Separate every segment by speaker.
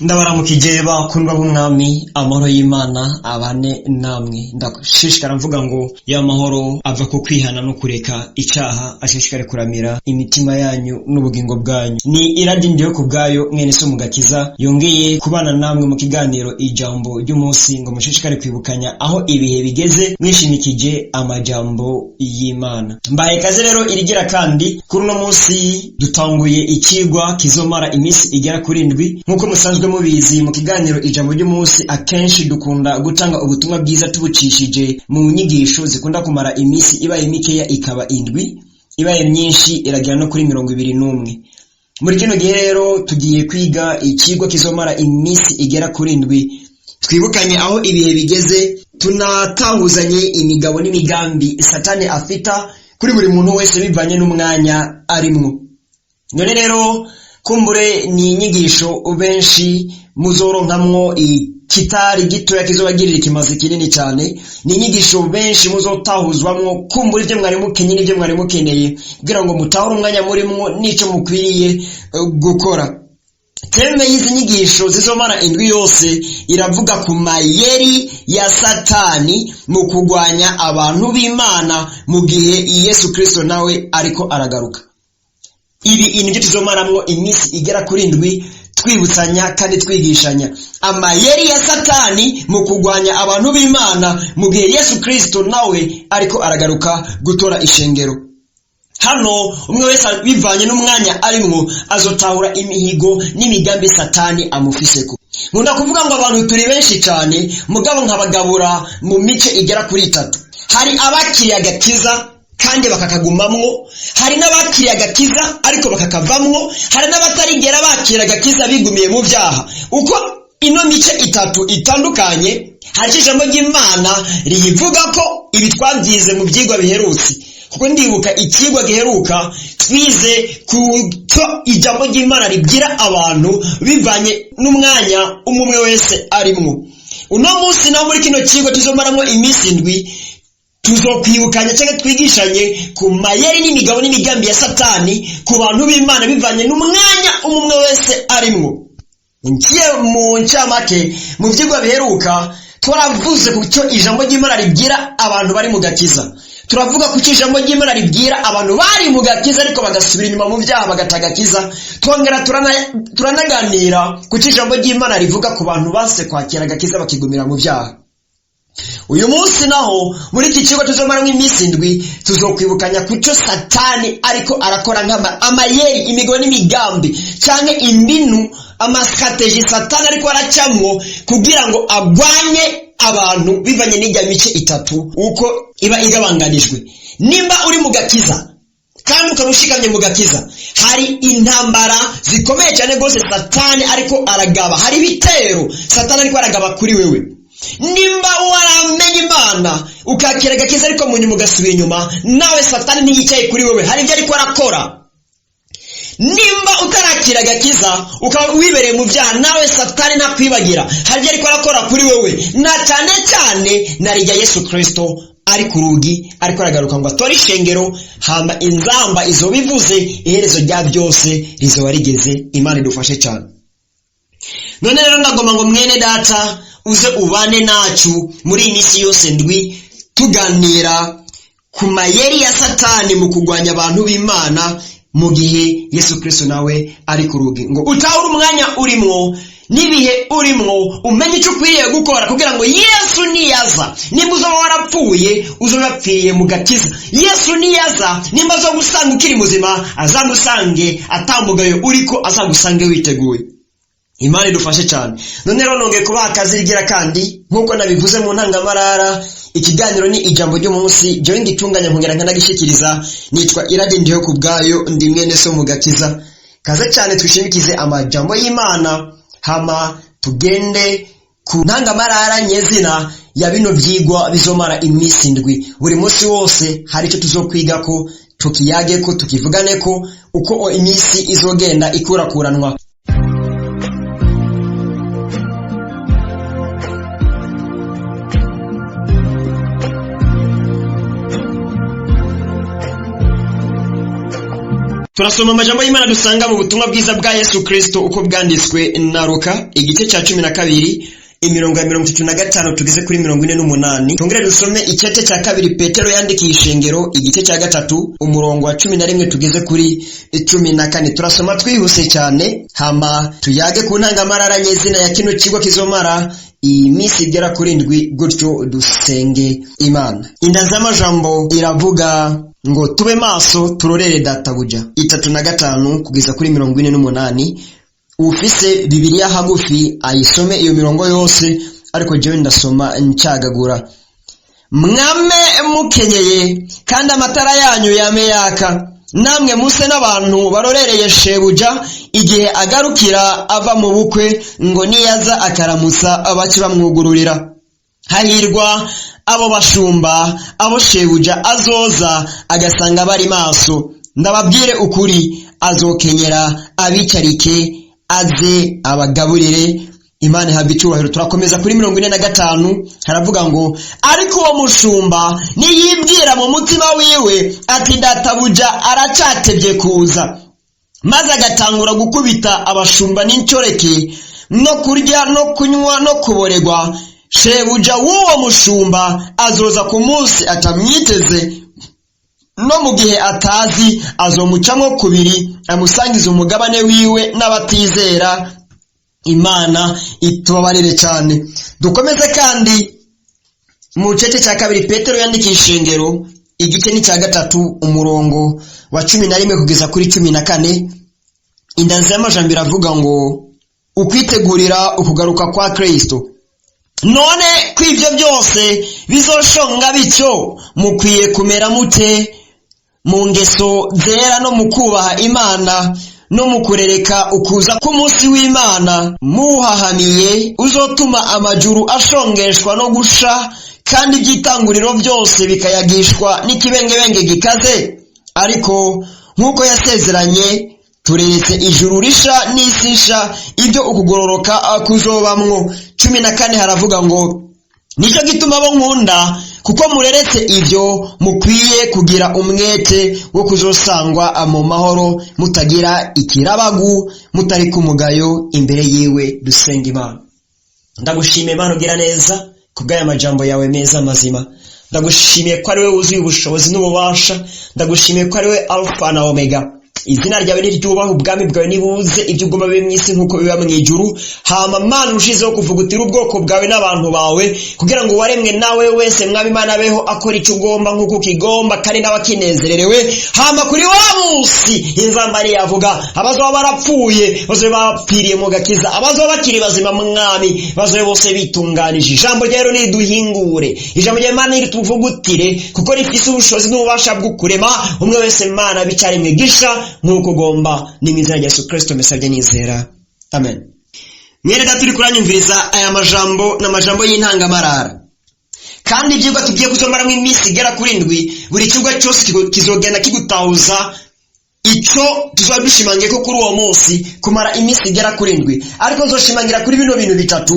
Speaker 1: Ndabaramukije bakundwa b'umwami, amahoro y'Imana abane namwe. Ndashishikara mvuga ngo ya mahoro ava ku kwihana no kureka icyaha, ashishikare kuramira imitima yanyu n'ubugingo bwanyu. Ni iradi ndiyo ku bwayo mwene so mugakiza yongeye kubana namwe mu kiganiro ijambo ry'umunsi, ngo mushishikare kwibukanya aho ibihe bigeze mwishimikije amajambo y'Imana. Mbaye kaze rero irigira kandi kuri uno munsi dutanguye ikigwa kizomara iminsi igera kuri 7 nkuko musanzwe mubizi. Mu kiganiro ijambo ry'umunsi akenshi dukunda gutanga ubutumwa bwiza tubucishije mu nyigisho zikunda kumara iminsi ibaye mikeya ikaba 7, ibaye myinshi iragera no kuri 21. Muri kino gihe rero tugiye kwiga ikigwa kizomara iminsi igera kuri 7, twibukanye aho ibihe bigeze, tunatahuzanye imigabo n'imigambi Satani afita kuri buri muntu wese bivanye n'umwanya arimwo. None rero kumbure ni inyigisho benshi muzoronkamwo kitari gitoya kizobagirira ikimazi kinini cyane. Ni inyigisho benshi muzotahuzwamwo kumbure ibyo mwari mukenye n'ibyo mwari mukeneye kugira ngo mutahure umwanya murimwo n'ico mukwiriye gukora. Teme y'izi nyigisho zizomara 7 yose iravuga ku mayeri ya Satani mu kugwanya abantu b'Imana mu gihe Yesu Kristo nawe ariko aragaruka. Ibi nibyo tuzomaramwo iminsi igera kuri 7 twibutsanya kandi twigishanya amayeri ya Satani mu kugwanya abantu b'Imana mu gihe Yesu Kristo nawe ariko aragaruka gutora ishengero. Hano umwe wese bivanye n'umwanya arimwo azotahura imihigo n'imigambi Satani amufiseko. Nkunda kuvuga ngo abantu turi benshi cyane, mugabo nkabagabura mu mice igera kuri 3. Hari abakiriye agakiza kandi bakakagumamwo, hari n'abakiriye agakiza ariko bakakavamwo, hari n'abatarigera bakira agakiza bigumiye mu byaha. Uko ino mice 3 itandukanye, hari ijambo ry'Imana riyivuga ko ibi twabyize mu byigwa biherutse. Kuko ndibuka ikigwa giheruka twize ku ijambo ry'Imana ribwira abantu bivanye n'umwanya umwe wese arimwo. Uno munsi na muri kino kigo tuzomaramwo iminsi 7 tuzokwibukanya cyangwa twigishanye ku mayeri n'imigabo n'imigambi ya Satani ku bantu b'Imana bivanye n'umwanya umwe wese arimwo. Ngiye mu ncamake mu byigwa biheruka turavuze ku cyo ijambo ry'Imana ribwira abantu bari mu gakiza. Turavuga ku ijambo ry'Imana ribwira abantu bari mu gakiza ariko bagasubira inyuma mu byaha bagatagakiza. Twongera turanaganira ku ijambo ry'Imana rivuga ku bantu base kwakira agakiza bakigumira mu byaha. Uyu munsi naho muri iki kigo tuzomaramo iminsi 7 tuzokwibukanya kuco Satani ariko arakora amayeri, imigo n'imigambi canke imbinu, amastrategie Satani ariko aracamwo kugira ngo agwanye abantu bivanye n'ijya mice 3 uko iba igabanganijwe. Nimba uri mu gakiza kandi ukarushikamye mu gakiza, hari intambara zikomeye cyane gose Satani ariko aragaba, hari bitero Satani ariko aragaba kuri wewe. Nimba waramenye Imana ukakira agakiza ariko mu nyuma ugasubira inyuma, nawe Satani ntiyicaye kuri wewe, hari ibyo ariko arakora. Nimba utarakira agakiza ukaba wibereye mu byaha, nawe Satani ntakwibagira, hari ibyo ariko arakora kuri wewe. Na cyane cyane narijya Yesu Kristo ari ku rugi ariko aragaruka ngo atore ishengero, hamba inzamba izobivuze, iherezo rya byose rizoba rigeze. Imana idufashe cyane. None rero ndagomba ngo mwene data uze ubane nacu muri iyi minsi yose 7 tuganira ku mayeri ya Satani mu kugwanya abantu b'Imana mu gihe Yesu Kristo nawe ari ku rugi. Ngo utahure umwanya urimwo n'ibihe urimwo, umenye icyo ukwiriye gukora kugira ngo Yesu niyaza, nimba uzoba warapfuye uzonapfiriye mu gakiza. Yesu niyaza, nimba zo gusanga ukiri muzima azagusange atambugayo uriko, azagusange witeguye. Imana idufashe cyane. None rero nongeye kubaha akazi rigira kandi nkuko nabivuze mu ntangamarara, ikiganiro ni ijambo ry'umunsi, je ngitunganya nkongera nkanagishikiriza. Nitwa iradi ndiyo ku bwayo, ndi mwene so mugakiza. Kaze cyane twishimikize amajambo y'Imana, hama tugende ku ntangamarara nyezina ya bino byigwa bizomara iminsi 7. Buri munsi wose hari icyo tuzokwiga ko, tukiyage ko, tukivugane ko uko iminsi izogenda ikurakuranwa. Turasoma amajambo y'Imana dusanga mu butumwa bwiza bwa Yesu Kristo uko bwanditswe na Luka igice cya 12 imirongo ya 35 tugeze kuri 48. Tongere dusome icyete cya kabiri Petero yandikiye ishengero igice cya 3 umurongo wa 11 tugeze kuri 14. Turasoma twihuse cyane hama tuyage ku ntangamarara nyezina ya kino kigo kizomara iminsi igera kuri 7 gutyo dusenge Imana. Indazamajambo iravuga ngo tube maso turorere databuja 3:5 kugeza kuri 48. Ufise Bibiliya hagufi ayisome iyo mirongo yose, ariko jewe ndasoma ncagagura. Mwame mukenyeye kandi amatara yanyu yame yaka, namwe muse n'abantu barorereye shebuja igihe agarukira ava mu bukwe, ngo niyaza akaramusa abaci bamwugururira. Hahirwa abo bashumba abo shebuja azoza agasanga bari maso. Ndababwire ukuri, azokenyera abicarike aze abagaburire. Imana ihabwe icyubahiro. Turakomeza kuri 45 haravuga ngo ariko uwo mushumba niyibwira mu mutima wiwe ati databuja aracatevye kuza, maze agatangura gukubita abashumba n'incoreke no kurya no kunywa no kuboregwa, shebuja w'uwo mushumba azoza ku munsi atamwiteze, no mu gihe atazi azomucamwo kubiri amusangiza umugabane wiwe n'abatizera. Imana itubabarire cyane. Dukomeze kandi mu cece cya kabiri Petero yandikiye ishengero igice ni cya 3 umurongo wa 11 kugeza kuri 14. Indanzi y'amajambo iravuga ngo ukwitegurira ukugaruka kwa Kristo. None kw'ibyo byose bizoshonga bityo, mukwiye kumera mute mu ngeso zera no mu kubaha Imana no mu kurereka ukuza k'umunsi w'Imana, muhahamiye uzotuma amajuru ashongeshwa no gusha, kandi ibyitanguriro byose bikayagishwa n'ikibengebenge gikaze. Ariko nk'uko yasezeranye, tureretse ijuru risha n'isi nsha, ibyo ukugororoka kuzobamwo. 14 haravuga ngo nicyo gituma bo nkunda, kuko mureretse ibyo mukwiye kugira umwete wo kuzosangwa mu mahoro, mutagira ikirabagu, mutari kumugayo imbere yiwe. Dusenga Imana. Ndagushimiye Imana ugira neza kubw'aya majambo yawe meza mazima. Ndagushimiye ko ari we wuzuye ubushobozi n'ububasha. Ndagushimiye ko ari we Alpha na Omega. Izina ryawe niryubaha, ubwami bwawe nibuze, ibyo ugomba bibe mw'isi nk'uko biba mu ijuru. Hama Mana urushizeho kuvugutira ubwoko bwawe n'abantu bawe, kugira ngo waremwe nawe wese mwami Imana abeho akora icyo ugomba nk'uko ukigomba, kandi nawe akinezererewe. Hama kuri wa munsi inzambari yavuga abazoba barapfuye bazoba bapfiriye mu gakiza, abazoba bakiri bazima mwami bazobe bose bitunganije. Ijambo rero niduhingure, ijambo rya Imana nituvugutire, kuko rifise ubushobozi n'ububasha bwo kurema umwe wese Mana bicari mwigisha nk'uko ugomba. Ni mu izina rya Yesu Kristo mesabye nizera, amen. Mwere data uri kuranyumviriza aya majambo n'amajambo y'intangamarara, kandi ibyigwa tugiye kuzomara mu iminsi igera kuri 7, buri kigwa cyose kizogenda kigutahuza icyo tuzadushimangiye ko kuri uwo munsi kumara iminsi igera kuri 7. Ariko nzoshimangira kuri bino bintu bitatu: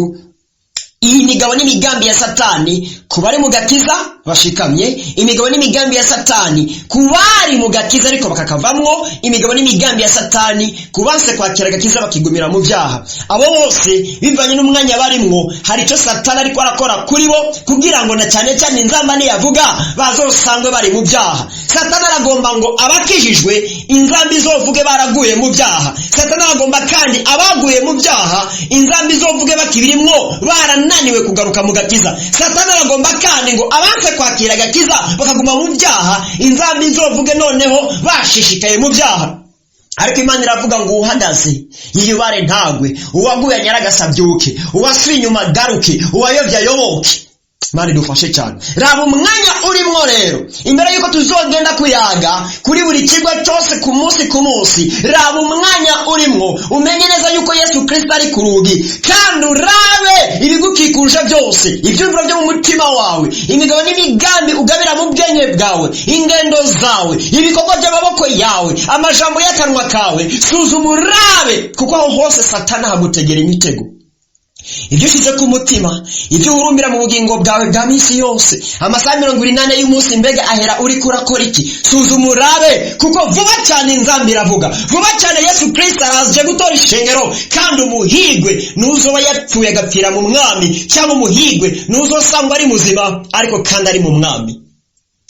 Speaker 1: iyi migabo n'imigambi ya Satani kubari mu gakiza bashikamye, imigabo n'imigambi ya Satani kubari mu gakiza ariko bakakavamwo, imigabo n'imigambi ya Satani kubanse kwakira gakiza bakigumira mu byaha. Abo bose bivanye n'umwanya barimwo, hari icyo Satani ariko arakora kuri bo kugira ngo na cyane cyane inzambane yavuga bazosangwe bari mu byaha. Satani aragomba ngo abakijijwe inzambi zovuge baraguye mu byaha. Satani aragomba kandi abaguye mu byaha inzambi zovuge bakibirimwo barananiwe kugaruka mu gakiza. Satani aragomba kandi ngo abanse kwakira gakiza bakaguma mu byaha inzambi zovuge noneho bashishikaye mu byaha. Ariko Imana iravuga ngo uhagaze yiyubare ntagwe, uwaguye nyaragasabyuke, uwasuye inyuma garuke, uwayovya yoboke. Imana idufashe cyane. Raba umwanya urimo rero, imbere yuko tuzogenda kuyaga kuri buri kigo cyose ku munsi, raba umwanya urimo, umenye neza yuko Yesu Kristo ari ku rugi, kandi urabe ibigukikuje byose, ibyumviro byo mu mutima wawe, imigabo n'imigambi ugabira mu bwenge bwawe, ingendo zawe, ibikorwa by'amaboko yawe, amajambo y'akanwa kawe. Suzuma urabe, kuko aho hose Satani hagutegera imitego. ibyo ushyize ku mutima, ibyo uhurumbira mu bugingo bwawe bwa minsi yose, amasaha 80 y'umunsi mbega ahera uri kurakora iki? Suzuma urabe, kuko vuba cyane inzambi iravuga, vuba cyane Yesu Kristo araje gutora ishengero, kandi umuhigwe nuzoba yapfuye agapfira mu mwami, cyangwa umuhigwe nuzosangwa ari muzima ariko kandi ari mu mwami.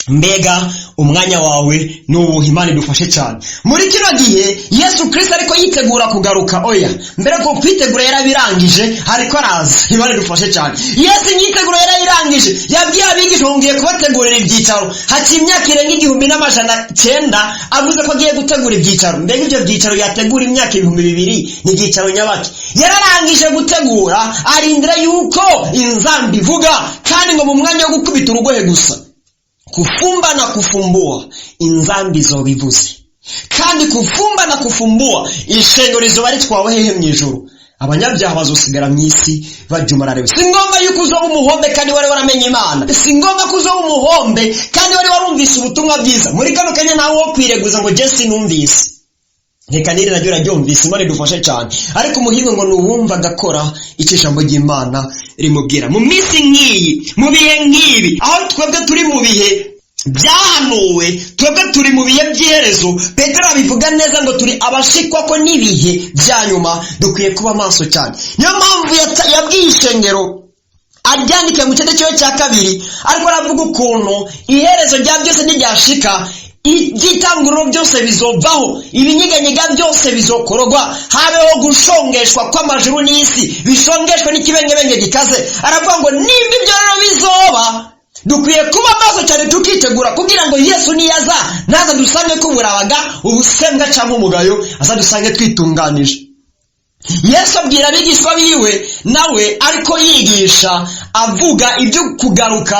Speaker 1: Mbega umwanya wawe nubuha. Imana idufashe cyane. Muri kino gihe Yesu Kristo ariko yitegura kugaruka, oya mbere ko kwitegura yarabirangije ariko araza. Imana idufashe cyane. Yesu yitegura yarabirangije, yabwiye abigisha ngiye kubategurira ibyicaro, haci imyaka irenga 1900 avuze ko agiye gutegura ibyicaro. Mbega ibyo byicaro yategura imyaka 2000 ni ibyicaro nyabaki? Yararangije gutegura, arindira yuko inzambi ivuga, kandi ngo mu mwanya wo gukubita urugohe gusa, kufumba na kufumbua inzambi zobivuze, kandi kufumba na kufumbua ishengero rizoba ritwawe hehe mwijuru. Abanyabyaha bazosigara mw'isi bajumarare. Si ngombwa yuko uzoba umuhombe kandi wari waramenye Imana, si ngombwa ko uzoba umuhombe kandi wari warumvise ubutumwa bwiza. Muri kano kanya nawe wo kwireguza ngo Jesse numvise, reka niri naryo raryumvise. Imana idufashe cyane. Ariko umuhigo ngo nuwumva gakora icyo ijambo ry'Imana rimubwira. Mu minsi nk'iyi, mu bihe nk'ibi, aho twebwe turi mu bihe byahanuwe, twebwe turi mu bihe by'iherezo, Petero abivuga neza ngo turi abashikwa ko n'ibihe bya nyuma, dukwiye kuba maso cyane. Niyo mpamvu yabwiye ishengero aryandike mu cyete cyo cya 2, ariko aravuga ukuntu iherezo rya byose n'iryashika, igitanguriro byose bizovaho, ibinyeganyega byose bizokorogwa, habeho gushongeshwa kw'amajuru n'isi, bishongeshwe n'ikibengebenge gikaze. Aravuga ngo nimba ibyo rero bizoba, dukwiye kuba maso cyane tukitegura kugira ngo Yesu niyaza naza dusange ko burabaga ubusembwa cyangwa umugayo, aza dusange twitunganije. Yesu abwira abigishwa biwe nawe ariko yigisha, avuga ibyo kugaruka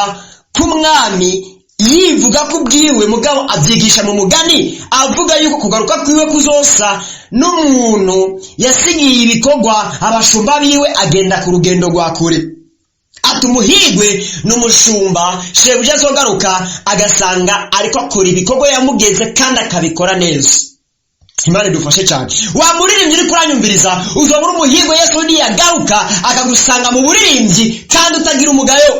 Speaker 1: k'umwami, yivuga kubwiwe mugabo abyigisha mu mugani, avuga yuko kugaruka kwiwe kuzosa n'umuntu yasigiye ibikorwa abashumba biwe agenda ku rugendo rwa kure. Ati umuhigwe n'umushumba shebuja azogaruka agasanga ariko akora ibikorwa yamugeze kandi akabikora neza. Imana idufashe cyane. Wa muririmbyi uri kuranyumviriza, uzobura umuhigwe Yesu niyagaruka akagusanga mu buririmbyi kandi utagira umugayo.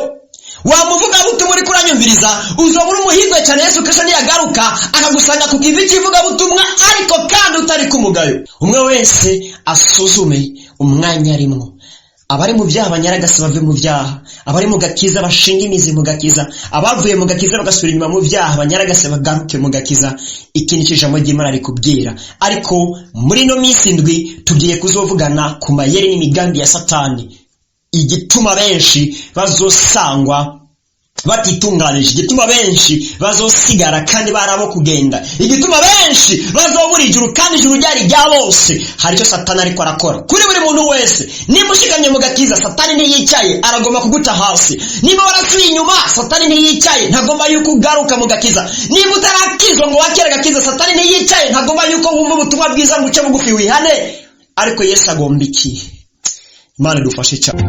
Speaker 1: Wamuvuga butumwa uri kuranyumviriza, uzobura umuhigwe cyane Yesu Kristo niyagaruka akagusanga ku kivi kivuga butumwa ariko kandi utari kumugayo. Umwe wese asuzume umwanya arimo. Abari mu byaha banyaragase bave mu byaha, abari mu gakiza bashinga imizi mu gakiza, abavuye mu gakiza bagasubira inyuma mu byaha banyaragase bagaruke mu gakiza. Iki ni ijambo ry'Imana rikubwira. Ariko muri no minsi ndwi tugiye kuzovugana ku mayeri n'imigambi ya Satani, igituma benshi bazosangwa batitunganije, igituma benshi bazosigara kandi barabo kugenda, igituma benshi bazobura ijuru kandi ijuru ryari rya bose. Hari icyo Satani ariko arakora kuri buri muntu wese. Niba ushikanye mu gakiza, Satani ntiyicaye, aragomba kuguta hasi. Niba warasubiye inyuma, Satani ntiyicaye, ntagomba yuko ugaruka mu gakiza. Niba utarakizwa ngo wakire gakiza, Satani ntiyicaye, ntagomba yuko wumva ubutumwa bwiza ngo uce bugufi wihane. Ariko Yesu agomba iki? Imana idufashe cyane.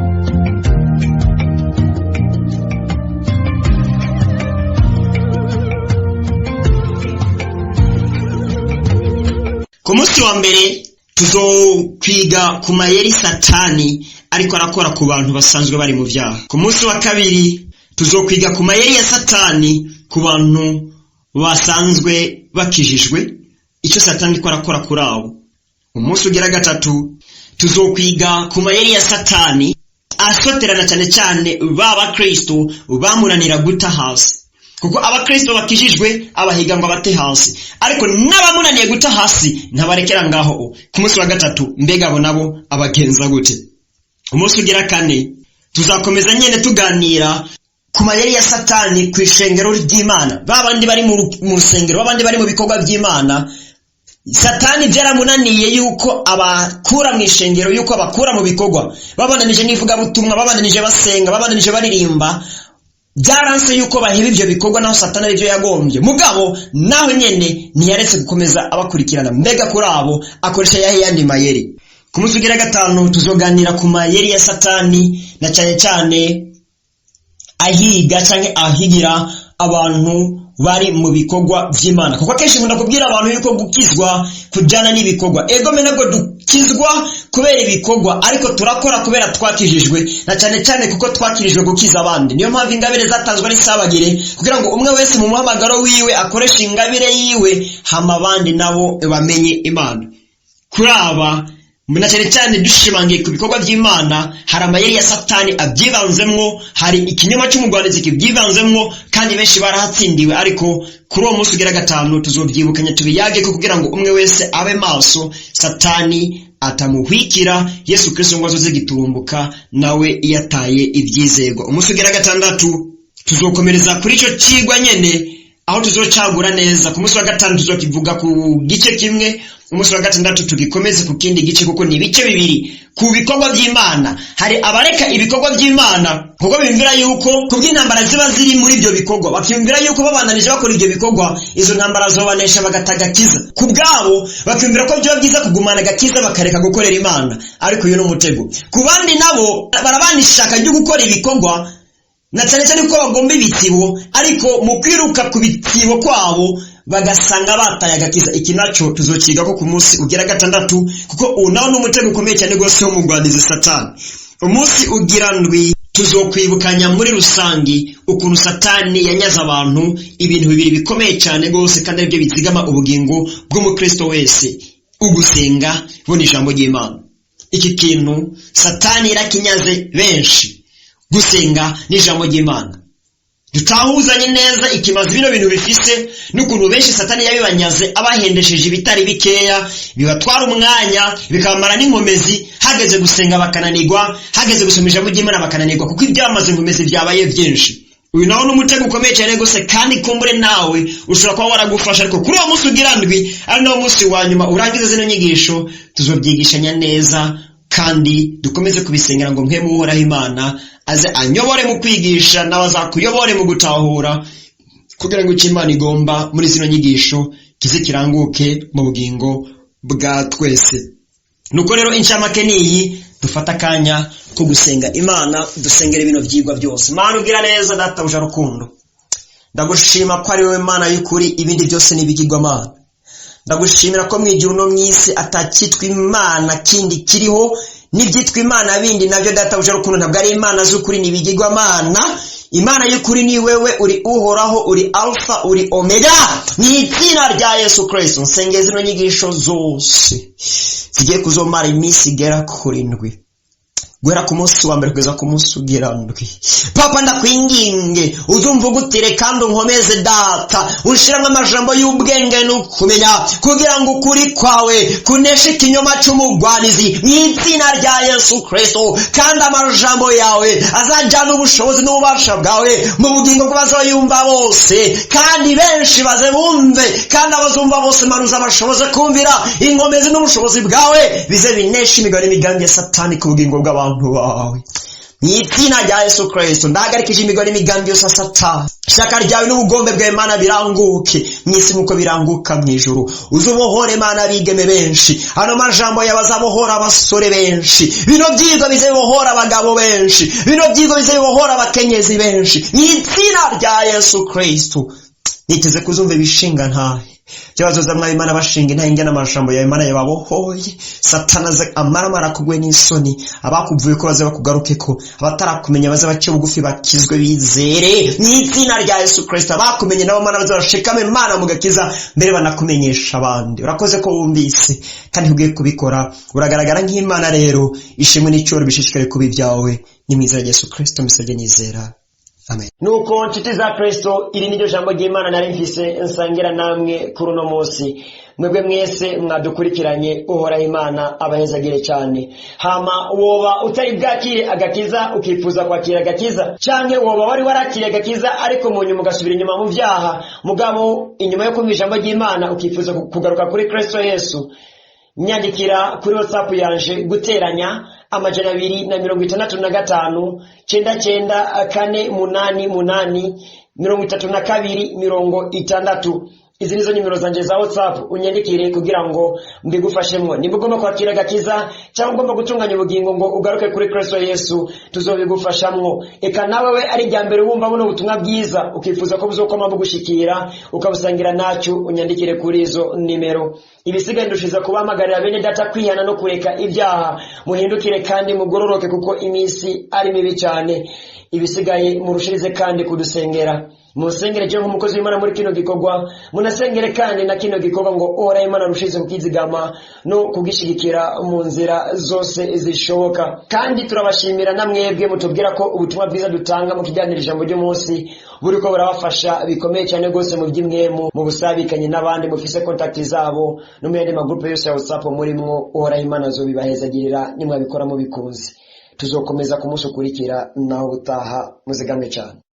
Speaker 1: Ku munsi wa mbere tuzokwiga ku mayeri Satani ariko arakora ku bantu basanzwe bari mu byaha. Ku munsi wa kabiri tuzokwiga ku mayeri ya Satani ku bantu basanzwe bakijijwe, icyo Satani ariko arakora kuri abo. Umunsi ugira gatatu tuzokwiga ku mayeri ya Satani asoterana cyane cyane baba Kristo bamunanira guta hasi, kuko abakristo bakijijwe abahiga ngo abate hasi, ariko n'abamunaniye guta hasi ntabarekera ngaho. Ku munsi wa gatatu mbega abo nabo abagenza gute? Umunsi ugira kane tuzakomeza nyene tuganira ku mayeri ya Satani ku ishengero ry'Imana, babandi bari mu rusengero, babandi bari mu bikorwa by'Imana. Satani byaramunaniye yuko abakura mu ishengero, yuko abakura mu bikorwa, babandanije n'ivuga butumwa, babandanije basenga, babandanije baririmba, byaranse yuko baheba ibyo bikorwa, naho Satani aribyo yagombye. Mugabo naho nyene ntiyaretse gukomeza abakurikirana. Mbega kuri abo akoresha yandi mayeri. Ku munsi ugira gatanu tuzoganira ku mayeri ya Satani, na cyane cyane ahiga canke ahigira abantu bari mu bikorwa vy'Imana. Kuko kenshi nkunda kubwira abantu yuko gukizwa kujana n'ibikorwa. Ego me nabwo dukizwa kubera ibikorwa, ariko turakora kubera twakijijwe, na cyane cyane kuko twakirijwe gukiza abandi. Niyo mpamvu ingabire zatanzwe n'isabagire kugira ngo umwe wese mu muhamagaro wiwe akoresha ingabire yiwe, hama abandi nabo bamenye Imana. Kuraba na cyane dushimangiye ku bikorwa by'Imana, hari amayeri ya Satani abyivanzemwo, hari ikinyoma cy'umugwanizi kibyivanzemwo, kandi benshi barahatsindiwe. Ariko kuri uwo munsi ugira gatanu tuzobyibukanya tubiyage ko kugira ngo umwe wese abe maso, Satani atamuhwikira, Yesu Kristo ngo azoze giturumbuka nawe yataye ibyizerwa. Umunsi ugira gatandatu tuzokomereza kuri ico cigwa nyene, aho tuzocagura neza. Ku munsi wa gatanu tuzokivuga ku gice kimwe, umunsi wa gatandatu tugikomeze ku kindi gice, kuko ni ibice bibiri. Ku bikorwa by'Imana hari abareka ibikorwa by'Imana kuko bimvira yuko kubw'intambara ziba ziri muri ibyo bikorwa, bakimvira yuko babandanije bakora ibyo bikorwa izo ntambara zobanesha bagatagakiza. Ku bwabo bakimvira ko byo byiza kugumana agakiza bakareka gukorera Imana, ariko uyu ni umutego. Ku bandi nabo barabanishaka ryo gukora ibikorwa, na cyane cyane ko bagomba ibitsibo, ariko mu kwiruka ku bitsibo kwabo bagasanga bataye agakiza. Iki naco tuzokiga ko ku munsi ugira gatandatu, kuko unaho n'umutego ukomeye cyane gose wo mugwanizi Satani. Umunsi ugira ndwi tuzokwibukanya muri rusangi ukuntu Satani yanyaza abantu ibintu bibiri bikomeye cyane gose, kandi aribyo bizigama ubugingo bw'umukristo wese: ugusenga bo n'ijambo ry'Imana. Iki kintu Satani irakinyaze benshi, gusenga n'ijambo ry'Imana. Tutahuzanye neza ikimaze bino bintu bifise n'ukuntu benshi Satani yabibanyaze abahendesheje ibitari bikeya, bibatwara umwanya, bikamara n'inkomezi. Hageze gusenga bakananirwa, hageze gusoma ijambo ry'Imana bakananirwa, kuko ibyamaze inkomezi byabaye byinshi. Uyu nawo n'umutego ukomeye cyane gose, kandi kumbure nawe ushobora kuba waragufasha. Ariko kuri uwo munsi ugira ndwi, ari nawo munsi wa nyuma urangiza zino nyigisho, tuzobyigishanya neza kandi dukomeze kubisengera ngo mpemu uhoraho Imana aze anyobore mu kwigisha, nawe azakuyobore mu gutahura, kugira ngo icyo Imana igomba muri zino nyigisho kize kiranguke mu bugingo bwa twese. Nuko rero incamake niyi, dufata akanya ko gusenga Imana, dusengera ibintu byigwa byose. Mana ugira neza, data uje rukundo, ndagushima ko ari wowe Mana y'ukuri, ibindi byose nibigirwamana. Ndagushimira ko mwijuru no mwisi atakitwa Imana kindi kiriho, n'ibyitwa Imana bindi nabyo data uje rukundo ntabwo ari Imana z'ukuri, nibigirwamana. Imana y'ukuri ni wewe, uri uhoraho, uri alfa, uri omega. Ni izina rya Yesu Kristo nsengeza zino nyigisho zose zigiye kuzomara iminsi igera kuri ndwi, guhera ku munsi wa mbere kugeza ku munsi ugira ndwi. Papa ndakwinginge uzumva ugutire kandi unkomeze data, unshiramwe amajambo y'ubwenge n'ukumenya, kugira ngo ukuri kwawe kuneshe ikinyoma cy'umugwanizi mu izina rya Yesu Kristo. Kandi amajambo yawe azajyana ubushobozi n'ububasha bwawe mu bugingo bw'abazoyumva bose, kandi benshi baze bumve, kandi abazumva bose manuza bashoboze kumvira inkomezi n'ubushobozi bwawe, bize bineshe imigabo n'imigambi ya Satani ku bugingo bw'abantu bawe. Mw'izina rya Yesu Kristo ndahagarikije imigabo n'imigambi yose ya Satani. Ishaka ryawe n'ubugombe bwawe Mana biranguke mw'isi nk'uko biranguka mw'ijuru. Uzubohore Mana bigeme benshi, ano majambo yabazabohora abasore benshi, bino byigwa bizabohora abagabo benshi, bino byigwa bizabohora abakenyezi benshi, mw'izina rya Yesu Kristo. Niteze kuzumva ibishinga ntahe byabazoza mwawe Imana bashinga intahe ingena amajambo yawe Imana yababohoye. Satani aze amaramara kugwe n'isoni, abakuvuye ko baze bakugarukeko, abatarakumenya baze bace bugufi bakizwe bizere mw'izina rya Yesu Kristo. Abakumenye nabo Mana baze bashikame Mana mu gakiza, mbere banakumenyesha abandi. Urakoze ko wumvise kandi ugiye kubikora, uragaragara nk'Imana. Rero ishimwe n'icyoro bishishikare kuba ibyawe, ni mu izina rya Yesu Kristo mbisabye nizera, amen. Nuko nshuti za Kristo, iri niryo jambo ry'Imana nari mfise nsangira namwe kuri uno munsi. Mwebwe mwese mwadukurikiranye, uhoraho Imana abahezagire cyane. Hama woba utari bwakire agakiza ukifuza kwakira agakiza, canke woba wari warakiriye agakiza ariko mu nyuma ugasubira inyuma mu byaha, mugabo inyuma yo kumva ijambo ry'Imana ukifuza kugaruka kuri Kristo Yesu, nyandikira kuri WhatsApp yanje guteranya 255 99 488 32 60. Izi nizo nimero zanje za WhatsApp unyandikire kugira ngo mbigufashemwo. Nimba ugomba kwakira agakiza cyangwa ugomba gutunganya ubugingo ngo ugaruke kuri Kristo Yesu, tuzobigufashamwo. Eka nawe we ari rya mbere wumva buno butumwa bwiza ukifuza ko buzokoma bugushikira ukabusangira nacyo, unyandikire kuri izo nimero. Ibisigaye ndushiza kubahamagarira bene data kwihana no kureka ibyaha, muhindukire kandi mugororoke kuko iminsi ari mibi cyane. Ibisigaye murushirize kandi kudusengera. Musengere je nk'umukozi w'Imana muri kino gikorwa, munasengere kandi na kino gikorwa ngo ora Imana rushize kukizigama no kugishigikira mu nzira zose zishoboka. Kandi turabashimira namwebwe mutubwira ko ubutumwa bwiza dutanga mu kiganiro ijambo ry'umunsi buriko burabafasha bikomeye cyane gose mu by'imwemu, mu busabikanye n'abandi mufise contact zabo no mu yandi magroupe yose ya WhatsApp murimwo. Ora Imana zo bibahezagirira nimwabikora mu bikunze. Tuzokomeza kumusukurikira naho utaha, muzigamwe cyane.